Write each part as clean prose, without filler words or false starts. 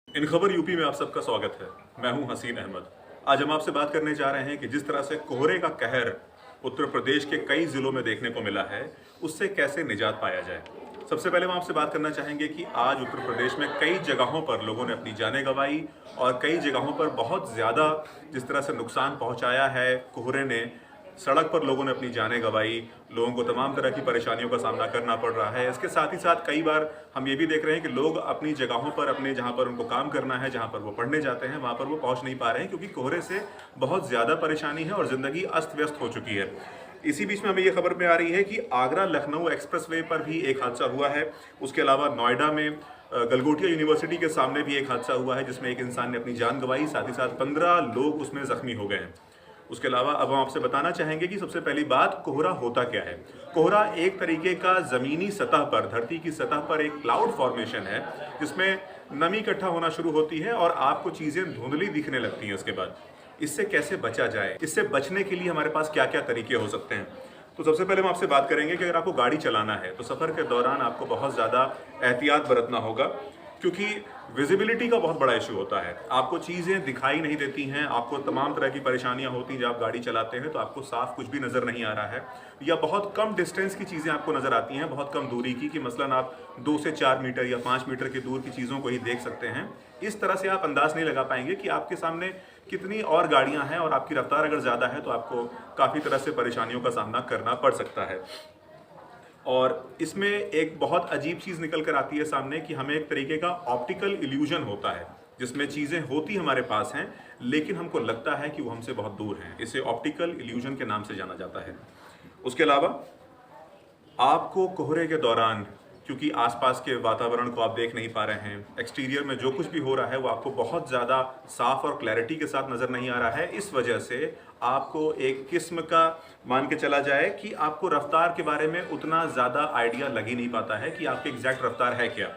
इन खबर यूपी में आप सबका स्वागत है। मैं हूं हसीन अहमद। आज हम आपसे बात करने जा रहे हैं कि जिस तरह से कोहरे का कहर उत्तर प्रदेश के कई जिलों में देखने को मिला है, उससे कैसे निजात पाया जाए। सबसे पहले हम आपसे बात करना चाहेंगे कि आज उत्तर प्रदेश में कई जगहों पर लोगों ने अपनी जानें गंवाई और कई जगहों पर बहुत ज़्यादा जिस तरह से नुकसान पहुंचाया है कोहरे ने, सड़क पर लोगों ने अपनी जानें गंवाई, लोगों को तमाम तरह की परेशानियों का सामना करना पड़ रहा है। इसके साथ ही साथ कई बार हम ये भी देख रहे हैं कि लोग अपनी जगहों पर, अपने जहाँ पर उनको काम करना है, जहाँ पर वो पढ़ने जाते हैं, वहाँ पर वो पहुँच नहीं पा रहे हैं क्योंकि कोहरे से बहुत ज़्यादा परेशानी है और ज़िंदगी अस्त व्यस्त हो चुकी है। इसी बीच में हमें ये खबर में आ रही है कि आगरा लखनऊ एक्सप्रेसवे पर भी एक हादसा हुआ है। उसके अलावा नोएडा में गलगोटिया यूनिवर्सिटी के सामने भी एक हादसा हुआ है जिसमें एक इंसान ने अपनी जान गंवाई, साथ ही साथ 15 लोग उसमें जख्मी हो गए हैं। उसके अलावा अब हम आपसे बताना चाहेंगे कि सबसे पहली बात, कोहरा होता क्या है। कोहरा एक तरीके का ज़मीनी सतह पर, धरती की सतह पर एक क्लाउड फॉर्मेशन है जिसमें नमी इकट्ठा होना शुरू होती है और आपको चीज़ें धुंधली दिखने लगती हैं। उसके बाद इससे कैसे बचा जाए, इससे बचने के लिए हमारे पास क्या क्या तरीके हो सकते हैं। तो सबसे पहले हम आपसे बात करेंगे कि अगर आपको गाड़ी चलाना है तो सफ़र के दौरान आपको बहुत ज़्यादा एहतियात बरतना होगा क्योंकि विजिबिलिटी का बहुत बड़ा इशू होता है। आपको चीज़ें दिखाई नहीं देती हैं, आपको तमाम तरह की परेशानियां होती हैं। जब आप गाड़ी चलाते हैं तो आपको साफ कुछ भी नज़र नहीं आ रहा है या बहुत कम डिस्टेंस की चीज़ें आपको नज़र आती हैं, बहुत कम दूरी की, कि मसलन आप 2 से 4 मीटर या 5 मीटर की दूर की चीज़ों को ही देख सकते हैं। इस तरह से आप अंदाज़ नहीं लगा पाएंगे कि आपके सामने कितनी और गाड़ियाँ हैं और आपकी रफ्तार अगर ज़्यादा है तो आपको काफ़ी तरह से परेशानियों का सामना करना पड़ सकता है। और इसमें एक बहुत अजीब चीज़ निकल कर आती है सामने कि हमें एक तरीके का ऑप्टिकल इल्यूजन होता है जिसमें चीज़ें होती हमारे पास हैं लेकिन हमको लगता है कि वो हमसे बहुत दूर हैं। इसे ऑप्टिकल इल्यूजन के नाम से जाना जाता है। उसके अलावा आपको कोहरे के दौरान, क्योंकि आसपास के वातावरण को आप देख नहीं पा रहे हैं, एक्सटीरियर में जो कुछ भी हो रहा है वो आपको बहुत ज़्यादा साफ और क्लैरिटी के साथ नज़र नहीं आ रहा है। इस वजह से आपको एक किस्म का मान के चला जाए कि आपको रफ्तार के बारे में उतना ज़्यादा आइडिया लग ही नहीं पाता है कि आपकी एग्जैक्ट रफ्तार है क्या।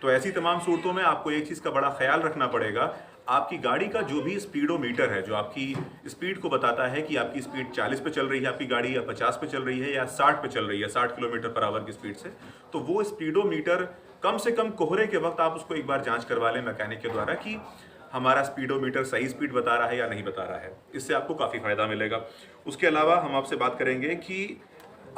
तो ऐसी तमाम सूरतों में आपको एक चीज़ का बड़ा ख्याल रखना पड़ेगा। आपकी गाड़ी का जो भी स्पीडोमीटर है, जो आपकी स्पीड को बताता है कि आपकी स्पीड 40 पे चल रही है आपकी गाड़ी, या 50 पे चल रही है, या 60 पे चल रही है, 60 किलोमीटर पर आवर की स्पीड से, तो वो स्पीडोमीटर कम से कम कोहरे के वक्त आप उसको एक बार जांच करवा लें मैकेनिक के द्वारा कि हमारा स्पीडोमीटर सही स्पीड बता रहा है या नहीं बता रहा है। इससे आपको काफ़ी फ़ायदा मिलेगा। उसके अलावा हम आपसे बात करेंगे कि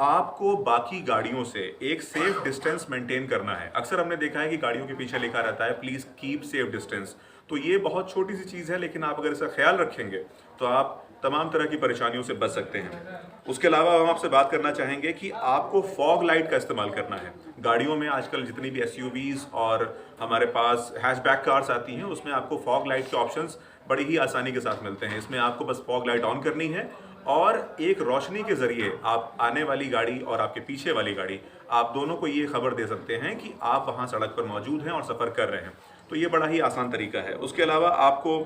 आपको बाकी गाड़ियों से एक सेफ डिस्टेंस मेंटेन करना है। अक्सर हमने देखा है कि गाड़ियों के पीछे लिखा रहता है प्लीज़ कीप सेफ डिस्टेंस। तो ये बहुत छोटी सी चीज़ है लेकिन आप अगर इसका ख्याल रखेंगे तो आप तमाम तरह की परेशानियों से बच सकते हैं। उसके अलावा हम आपसे बात करना चाहेंगे कि आपको फॉग लाइट का इस्तेमाल करना है। गाड़ियों में आजकल जितनी भी एसयूवीज़ और हमारे पास हैचबैक कार्स आती हैं उसमें आपको फॉग लाइट के ऑप्शंस बड़ी ही आसानी के साथ मिलते हैं। इसमें आपको बस फॉग लाइट ऑन करनी है और एक रोशनी के ज़रिए आप आने वाली गाड़ी और आपके पीछे वाली गाड़ी, आप दोनों को ये खबर दे सकते हैं कि आप वहाँ सड़क पर मौजूद हैं और सफ़र कर रहे हैं। तो ये बड़ा ही आसान तरीका है। उसके अलावा आपको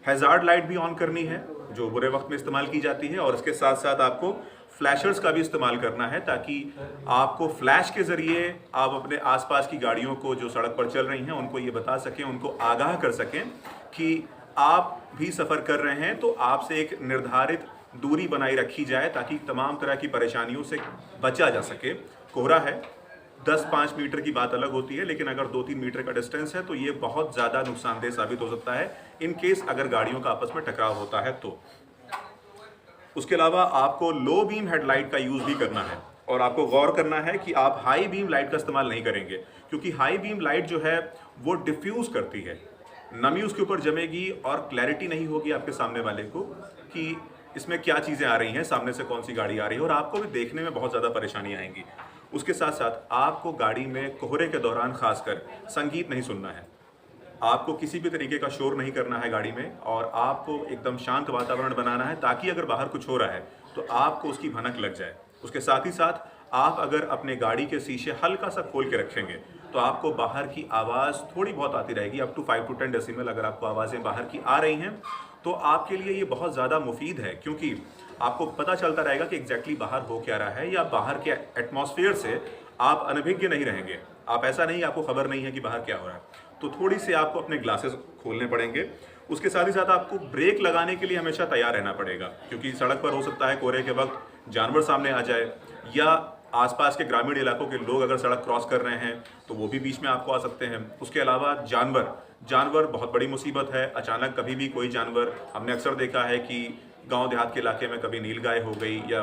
हैज़ार्ड लाइट भी ऑन करनी है जो बुरे वक्त में इस्तेमाल की जाती है, और इसके साथ साथ आपको फ्लैशर्स का भी इस्तेमाल करना है ताकि आपको फ्लैश के ज़रिए आप अपने आसपास की गाड़ियों को जो सड़क पर चल रही हैं उनको ये बता सकें, उनको आगाह कर सकें कि आप भी सफ़र कर रहे हैं। तो आपसे एक निर्धारित दूरी बनाई रखी जाए ताकि तमाम तरह की परेशानियों से बचा जा सके। कोहरा है, 10-5 मीटर की बात अलग होती है, लेकिन अगर 2-3 मीटर का डिस्टेंस है तो ये बहुत ज़्यादा नुकसानदेह साबित हो सकता है इन केस अगर गाड़ियों का आपस में टकराव होता है तो। उसके अलावा आपको लो बीम हेडलाइट का यूज़ भी करना है और आपको गौर करना है कि आप हाई बीम लाइट का इस्तेमाल नहीं करेंगे क्योंकि हाई बीम लाइट जो है वो डिफ्यूज़ करती है, नमी उसके ऊपर जमेगी और क्लैरिटी नहीं होगी आपके सामने वाले को कि इसमें क्या चीज़ें आ रही हैं, सामने से कौन सी गाड़ी आ रही है, और आपको भी देखने में बहुत ज़्यादा परेशानी आएंगी। उसके साथ साथ आपको गाड़ी में कोहरे के दौरान खासकर संगीत नहीं सुनना है, आपको किसी भी तरीके का शोर नहीं करना है गाड़ी में, और आपको एकदम शांत वातावरण बनाना है ताकि अगर बाहर कुछ हो रहा है तो आपको उसकी भनक लग जाए। उसके साथ ही साथ आप अगर अपने गाड़ी के शीशे हल्का सा खोल के रखेंगे तो आपको बाहर की आवाज़ थोड़ी बहुत आती रहेगी, अप टू 5 to 10 डेसिबल अगर आपको आवाज़ें बाहर की आ रही हैं तो आपके लिए ये बहुत ज़्यादा मुफीद है क्योंकि आपको पता चलता रहेगा कि एग्जैक्टली बाहर हो क्या रहा है, या बाहर के एटमॉस्फेयर से आप अनभिज्ञ नहीं रहेंगे। आप ऐसा नहीं, आपको खबर नहीं है कि बाहर क्या हो रहा है, तो थोड़ी सी आपको अपने ग्लासेस खोलने पड़ेंगे। उसके साथ ही साथ आपको ब्रेक लगाने के लिए हमेशा तैयार रहना पड़ेगा क्योंकि सड़क पर हो सकता है कोहरे के वक्त जानवर सामने आ जाए, या आसपास के ग्रामीण इलाकों के लोग अगर सड़क क्रॉस कर रहे हैं तो वो भी बीच में आपको आ सकते हैं। उसके अलावा जानवर जानवर बहुत बड़ी मुसीबत है। अचानक कभी भी कोई जानवर, हमने अक्सर देखा है कि गांव देहात के इलाके में कभी नीलगाय हो गई या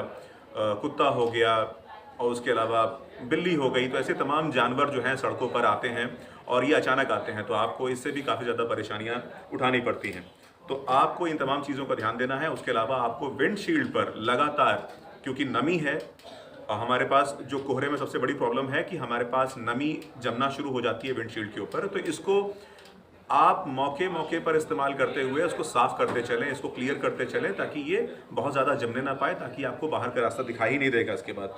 कुत्ता हो गया और उसके अलावा बिल्ली हो गई, तो ऐसे तमाम जानवर जो हैं सड़कों पर आते हैं और ये अचानक आते हैं, तो आपको इससे भी काफ़ी ज़्यादा परेशानियाँ उठानी पड़ती हैं। तो आपको इन तमाम चीज़ों का ध्यान देना है। उसके अलावा आपको विंडशील्ड पर लगातार, क्योंकि नमी है हमारे पास, जो कोहरे में सबसे बड़ी प्रॉब्लम है कि हमारे पास नमी जमना शुरू हो जाती है विंडशील्ड के ऊपर, तो इसको आप मौके मौके पर इस्तेमाल करते हुए उसको साफ करते चलें, इसको क्लियर करते चलें, ताकि ये बहुत ज़्यादा जमने ना पाए, ताकि आपको बाहर का रास्ता दिखाई ही नहीं देगा इसके बाद।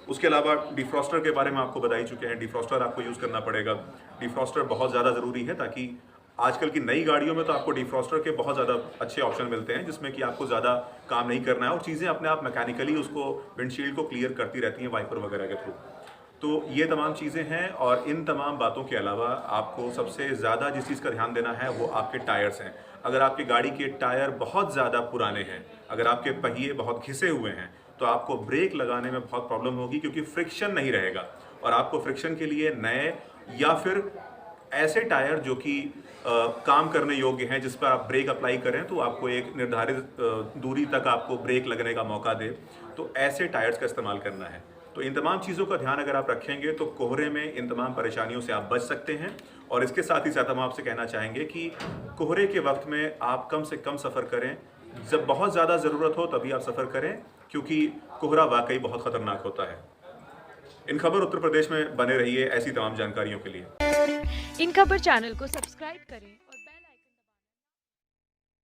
उसके अलावा डिफ्रॉस्टर के बारे में आपको बता ही चुके हैं, डिफ्रॉस्टर आपको यूज़ करना पड़ेगा। डिफ्रॉस्टर बहुत ज़्यादा ज़रूरी है, ताकि आजकल की नई गाड़ियों में तो आपको डिफ्रॉस्टर के बहुत ज़्यादा अच्छे ऑप्शन मिलते हैं, जिसमें कि आपको ज़्यादा काम नहीं करना है और चीज़ें अपने आप मैकेनिकली उसको विंडशील्ड को क्लियर करती रहती हैं वाइपर वगैरह के थ्रू। तो ये तमाम चीज़ें हैं और इन तमाम बातों के अलावा आपको सबसे ज़्यादा जिस चीज़ का ध्यान देना है वो आपके टायर्स हैं। अगर आपकी गाड़ी के टायर बहुत ज़्यादा पुराने हैं, अगर आपके पहिए बहुत घिसे हुए हैं, तो आपको ब्रेक लगाने में बहुत प्रॉब्लम होगी, क्योंकि फ्रिक्शन नहीं रहेगा। और आपको फ्रिक्शन के लिए नए या फिर ऐसे टायर जो कि काम करने योग्य हैं, जिस पर आप ब्रेक अप्लाई करें तो आपको एक निर्धारित दूरी तक आपको ब्रेक लगने का मौका दे, तो ऐसे टायर्स का इस्तेमाल करना है। तो इन तमाम चीज़ों का ध्यान अगर आप रखेंगे तो कोहरे में इन तमाम परेशानियों से आप बच सकते हैं। और इसके साथ ही साथ हम आपसे कहना चाहेंगे कि कोहरे के वक्त में आप कम से कम सफ़र करें। जब बहुत ज़्यादा ज़रूरत हो तभी आप सफ़र करें, क्योंकि कोहरा वाकई बहुत ख़तरनाक होता है। इन खबर उत्तर प्रदेश में बने रहिए ऐसी तमाम जानकारियों के लिए। इन खबर चैनल को सब्सक्राइब करें।